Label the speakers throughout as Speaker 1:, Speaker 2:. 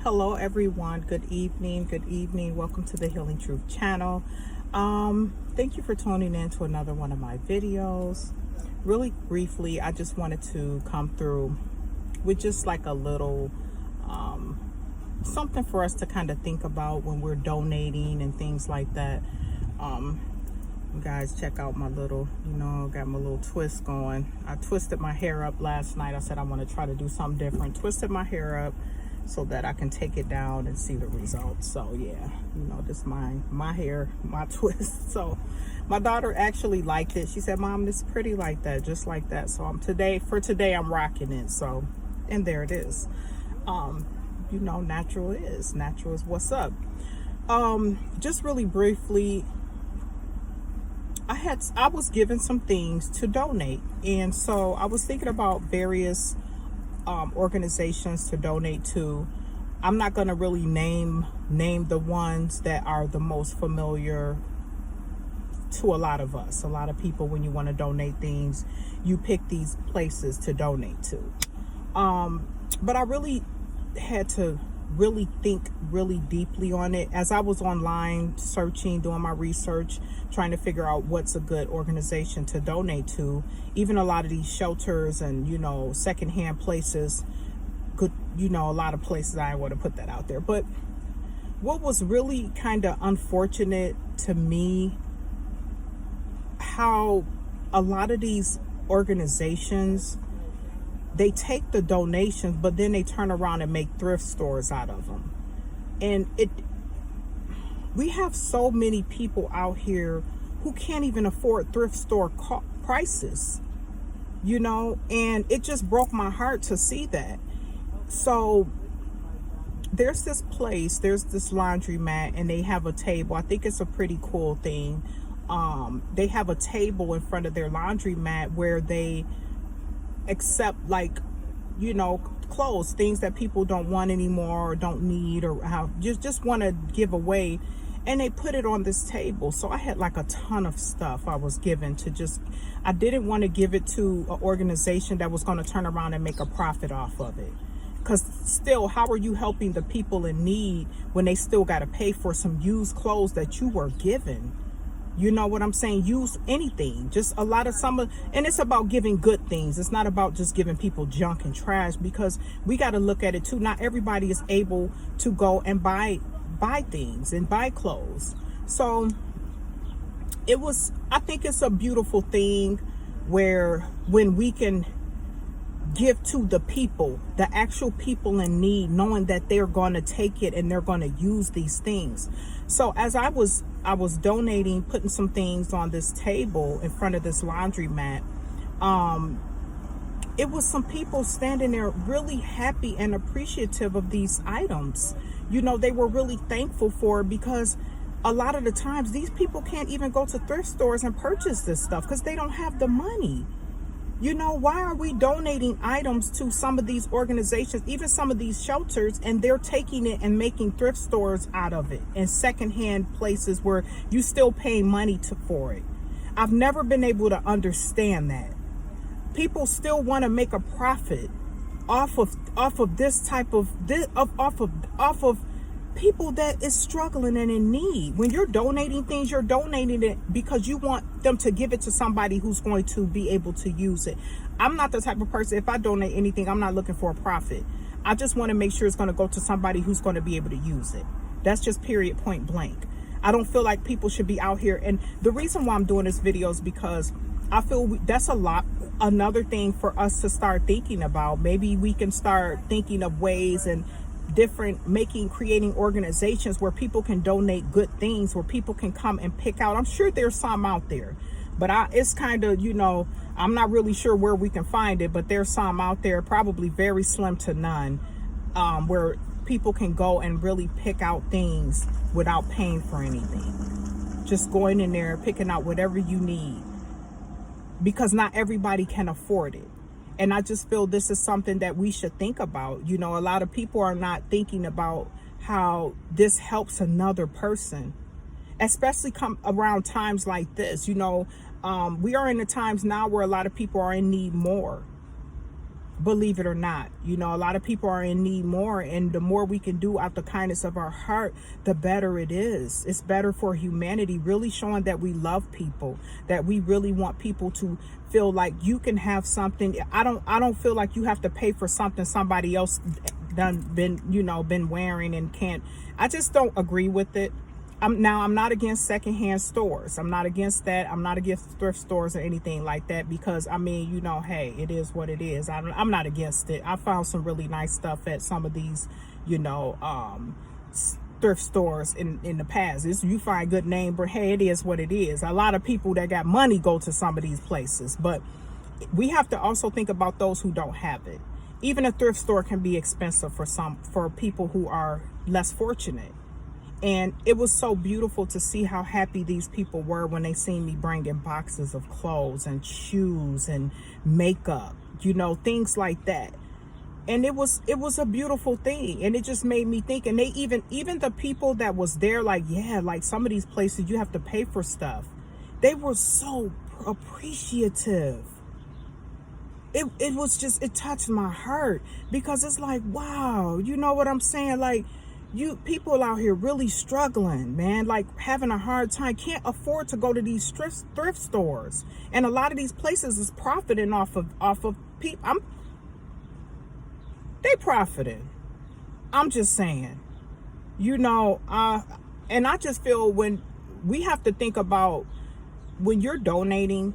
Speaker 1: Hello everyone, good evening, welcome to the Healing Truth channel. Thank you for tuning in to another one of my videos. Really briefly, I just wanted to come through with just like a little something for us to kind of think about when we're donating and things like that. You guys, check out my little, got my little twist going. I twisted my hair up last night. I said I want to try to do something different. Twisted my hair up so that I can take it down and see the results. So yeah, this my hair, my twist. So my daughter actually liked it. She said, "Mom, this is pretty like that, just like that." So today I'm rocking it. So, and there it is. Natural is what's up. Just really briefly, I was given some things to donate, and so I was thinking about various organizations to donate to. I'm not going to really name the ones that are the most familiar to a lot of us. A lot of people, when you want to donate things, you pick these places to donate to. But I really had to really think really deeply on it as I was online searching, doing my research, trying to figure out what's a good organization to donate to. Even a lot of these shelters and secondhand places, good, a lot of places, I want to put that out there. But what was really kind of unfortunate to me, how a lot of these organizations, they take the donations, but then they turn around and make thrift stores out of them. And we have so many people out here who can't even afford thrift store prices, and it just broke my heart to see that. So there's this place, there's this laundromat, and they have a table. I think it's a pretty cool thing. They have a table in front of their laundromat where they accept clothes, things that people don't want anymore or don't need or just want to give away, and they put it on this table. So I had like a ton of stuff I was given to I didn't want to give it to an organization that was going to turn around and make a profit off of it, because still, how are you helping the people in need when they still got to pay for some used clothes that you were given? You know what I'm saying? Use anything, just a lot of and it's about giving good things. It's not about just giving people junk and trash, because we got to look at it too. Not everybody is able to go and buy things and buy clothes. So I think it's a beautiful thing where when we can give to the people, the actual people in need, knowing that they're going to take it and they're going to use these things. So as I was donating, putting some things on this table in front of this laundromat, it was some people standing there really happy and appreciative of these items. They were really thankful for it, because a lot of the times these people can't even go to thrift stores and purchase this stuff because they don't have the money. Why are we donating items to some of these organizations, even some of these shelters, and they're taking it and making thrift stores out of it and secondhand places where you still pay money for it? I've never been able to understand that. People still want to make a profit off of this type of off of people that is struggling and in need. When you're donating things, you're donating it because you want them to give it to somebody who's going to be able to use it. I'm not the type of person, if I donate anything, I'm not looking for a profit. I just want to make sure it's going to go to somebody who's going to be able to use it. That's just period, point blank. I don't feel like people should be out here. And the reason why I'm doing this video is because I feel that's another thing for us to start thinking about. Maybe we can start thinking of ways and creating organizations where people can donate good things, where people can come and pick out. I'm sure there's some out there, but it's kind of, I'm not really sure where we can find it, but there's some out there, probably very slim to none, where people can go and really pick out things without paying for anything. Just going in there, picking out whatever you need, because not everybody can afford it. And I just feel this is something that we should think about. A lot of people are not thinking about how this helps another person, especially come around times like this. We are in the times now where a lot of people are in need more. believe it or not. You know, a lot of people are in need more, and the more we can do out the kindness of our heart, the better it is. It's better for humanity, really showing that we love people, that we really want people to feel like you can have something. I don't feel like you have to pay for something somebody else been wearing and can't. I just don't agree with it. I'm not against secondhand stores. I'm not against that. I'm not against thrift stores or anything like that, because I mean, you know, hey, it is what it is. I'm not against it. I found some really nice stuff at some of these, you know, thrift stores in the past. You find good name, but hey, it is what it is. A lot of people that got money go to some of these places, but we have to also think about those who don't have it. Even a thrift store can be expensive for people who are less fortunate. And it was so beautiful to see how happy these people were when they seen me bringing boxes of clothes and shoes and makeup, you know, things like that. And it was a beautiful thing. And it just made me think. And they even the people that was there, like, yeah, like some of these places you have to pay for stuff. They were so appreciative. It was just, it touched my heart, because it's like, wow, you know what I'm saying? Like, people out here really struggling, man, like having a hard time, can't afford to go to these thrift stores. And a lot of these places is profiting off of people. They profiting. I'm just saying, you know, and I just feel when we have to think about when you're donating,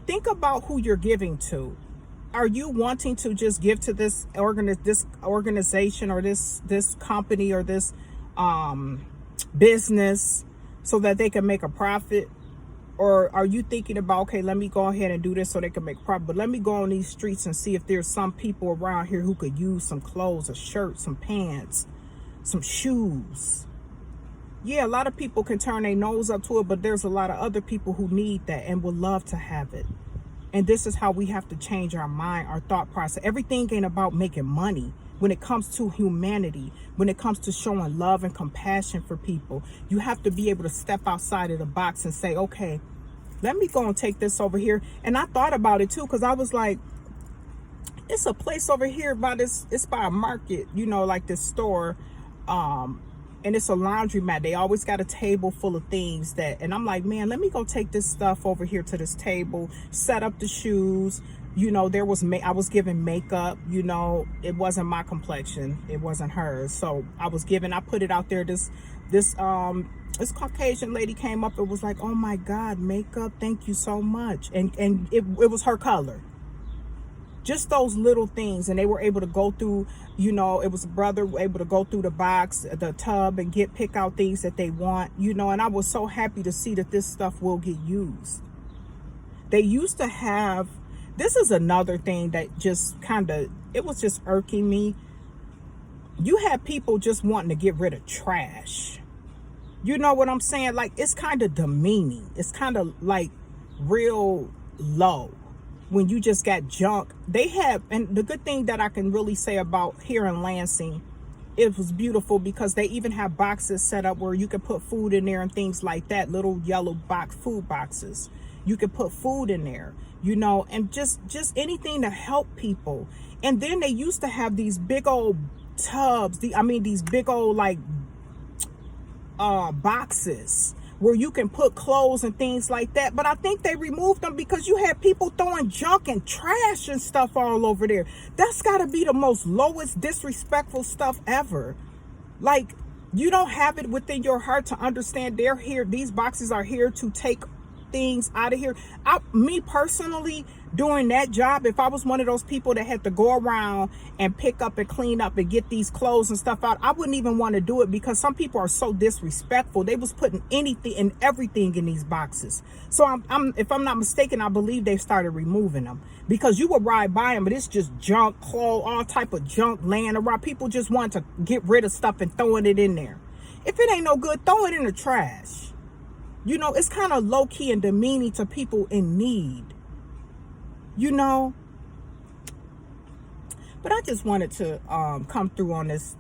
Speaker 1: think about who you're giving to. Are you wanting to just give to this organization or this company or this business so that they can make a profit? Or are you thinking about, okay, let me go ahead and do this so they can make profit, but let me go on these streets and see if there's some people around here who could use some clothes, a shirt, some pants, some shoes. Yeah, a lot of people can turn their nose up to it, but there's a lot of other people who need that and would love to have it. And this is how we have to change our mind, our thought process. Everything ain't about making money. When it comes to humanity, when it comes to showing love and compassion for people, you have to be able to step outside of the box and say, okay, let me go and take this over here. And I thought about it too, because I was like, it's a place over here it's by a market, you know, like this store. And it's a laundromat. They always got a table full of things and I'm like, man, let me go take this stuff over here to this table, set up the shoes. You know, I was given makeup, you know, it wasn't my complexion. It wasn't hers. So I put it out there. This Caucasian lady came up and was like, oh my God, makeup. Thank you so much. And it was her color. Just those little things. And they were able to go through, you know, it was a brother able to go through the box, the tub, and pick out things that they want, you know. And I was so happy to see that this stuff will get used. They used to have, this is another thing that just it was just irking me. You had people just wanting to get rid of trash. You know what I'm saying? Like, it's kind of demeaning. It's kind of like real low. When you just got junk, and the good thing that I can really say about here in Lansing, it was beautiful because they even have boxes set up where you can put food in there and things like that, little yellow food boxes. You can put food in there, you know, and just anything to help people. And then they used to have these big old tubs, these big old like boxes where you can put clothes and things like that. But I think they removed them because you had people throwing junk and trash and stuff all over there. That's got to be the most lowest disrespectful stuff ever. Like, you don't have it within your heart to understand these boxes are here to take things out of here. Me personally, doing that job, if I was one of those people that had to go around and pick up and clean up and get these clothes and stuff out, I wouldn't even want to do it because some people are so disrespectful. They was putting anything and everything in these boxes. So if I'm not mistaken, I believe they started removing them because you would ride by them, but it's just junk, clothes, all type of junk laying around. People just want to get rid of stuff and throwing it in there. If it ain't no good, throw it in the trash. You know, it's kind of low-key and demeaning to people in need, you know. But I just wanted to come through on this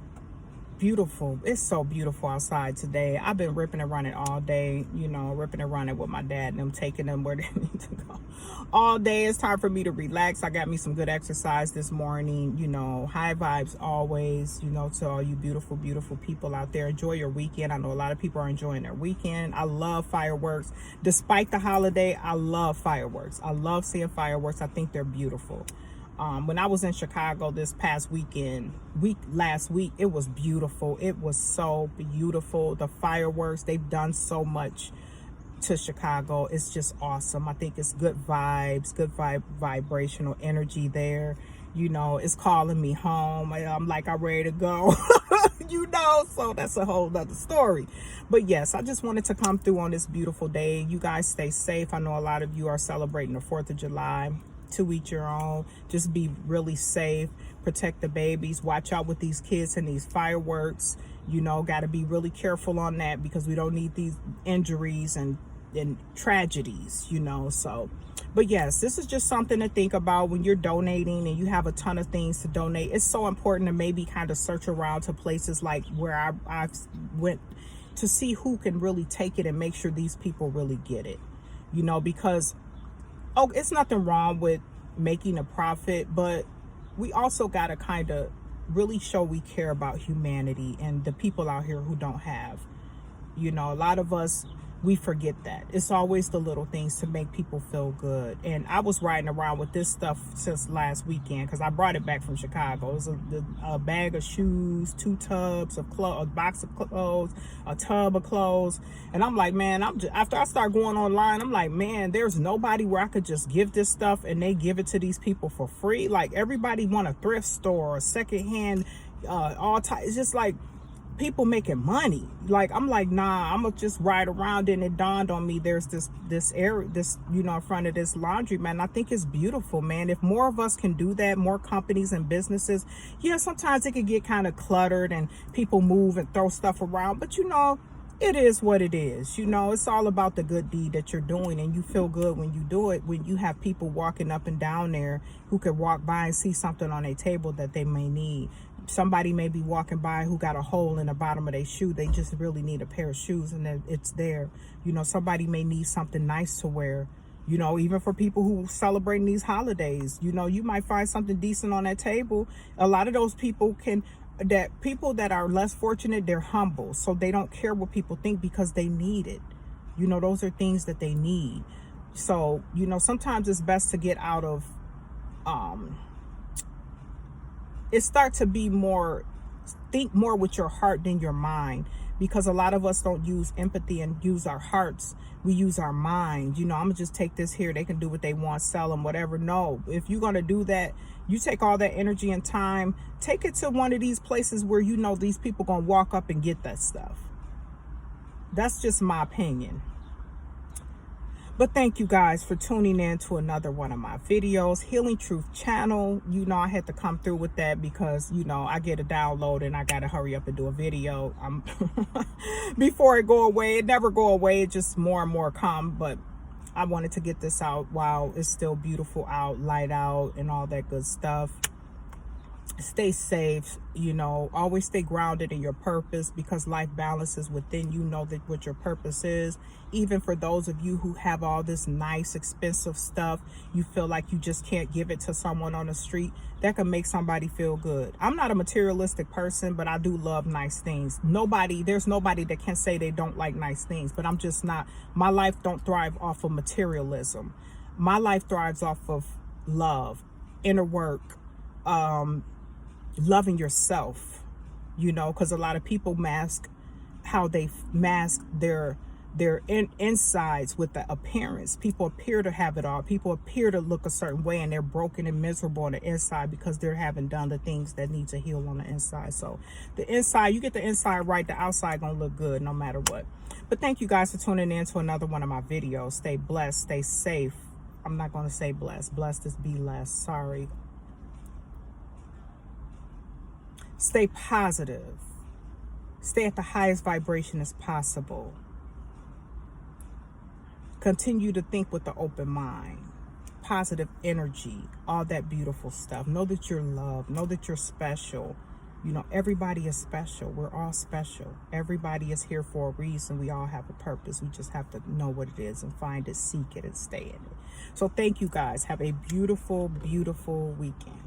Speaker 1: beautiful. It's so beautiful outside today. I've been ripping and running all day, you know, ripping and running with my dad and them, taking them where they need to go all day. It's time for me to relax. I got me some good exercise this morning, you know, high vibes always, you know, to all you beautiful, beautiful people out there. Enjoy your weekend. I know a lot of people are enjoying their weekend. I love fireworks. Despite the holiday, I love fireworks. I love seeing fireworks. I think they're beautiful. When I was in Chicago this past last week, it was beautiful. It was so beautiful. The fireworks, they've done so much to Chicago. It's just awesome. I think it's good vibes, vibrational energy there. You know, it's calling me home. I'm like, I'm ready to go, you know, so that's a whole nother story. But yes, I just wanted to come through on this beautiful day. You guys stay safe. I know a lot of you are celebrating the 4th of July. To each your own. Just be really safe, protect the babies, watch out with these kids and these fireworks, you know, got to be really careful on that because we don't need these injuries and tragedies, you know. So but yes, this is just something to think about when you're donating and you have a ton of things to donate. It's so important to maybe kind of search around to places like where I went to see who can really take it and make sure these people really get it, you know, because it's nothing wrong with making a profit, but we also got to kind of really show we care about humanity and the people out here who don't have. You know, a lot of us, we forget that. It's always the little things to make people feel good. And I was riding around with this stuff since last weekend because I brought it back from Chicago. It was a bag of shoes, 2 tubs of clothes, a box of clothes, a tub of clothes. And I'm like, man, after I start going online, I'm like, man, there's nobody where I could just give this stuff and they give it to these people for free. Like everybody want a thrift store, a secondhand, all types. It's just like, people making money. Like, I'm like, nah, I'm gonna just ride around. And it dawned on me, there's this area, you know, in front of this laundry, man. I think it's beautiful, man. If more of us can do that, more companies and businesses, yeah, sometimes it can get kind of cluttered and people move and throw stuff around, but you know, it is what it is. You know, it's all about the good deed that you're doing, and you feel good when you do it, when you have people walking up and down there who could walk by and see something on a table that they may need. Somebody may be walking by who got a hole in the bottom of their shoe. They just really need a pair of shoes and then it's there. You know, somebody may need something nice to wear. You know, even for people who celebrating these holidays, you know, you might find something decent on that table. A lot of those people people that are less fortunate, they're humble. So they don't care what people think because they need it. You know, those are things that they need. So, you know, sometimes it's best to get out of, it start to be more, think more with your heart than your mind, because a lot of us don't use empathy and use our hearts. We use our mind. You know, I'm gonna just take this here. They can do what they want, sell them, whatever. No, if you're gonna do that, you take all that energy and time, take it to one of these places where you know these people gonna walk up and get that stuff. That's just my opinion. But thank you guys for tuning in to another one of my videos, Healing Truth channel. You know, I had to come through with that because, you know, I get a download and I got to hurry up and do a video before it go away. It never go away. It just more and more come. But I wanted to get this out while it's still beautiful out, light out, and all that good stuff. Stay safe, you know, always stay grounded in your purpose, because life balance is within you. Know that what your purpose is. Even for those of you who have all this nice, expensive stuff, you feel like you just can't give it to someone on the street. That can make somebody feel good. I'm not a materialistic person, but I do love nice things. There's nobody that can say they don't like nice things, but I'm just not. My life don't thrive off of materialism. My life thrives off of love, inner work, loving yourself, you know, because a lot of people mask how they mask their insides with the appearance. People appear to have it all. People appear to look a certain way, and they're broken and miserable on the inside because they haven't done the things that need to heal on the inside. So the inside, you get the inside right, the outside gonna look good no matter what. But thank you guys for tuning in to another one of my videos. Stay blessed, stay safe. I'm not gonna say blessed. Blessed is be less. Sorry. Stay positive. Stay at the highest vibration as possible. Continue to think with the open mind. Positive energy. All that beautiful stuff. Know that you're loved. Know that you're special. You know, everybody is special. We're all special. Everybody is here for a reason. We all have a purpose. We just have to know what it is and find it, seek it, and stay in it. So thank you guys. Have a beautiful, beautiful weekend.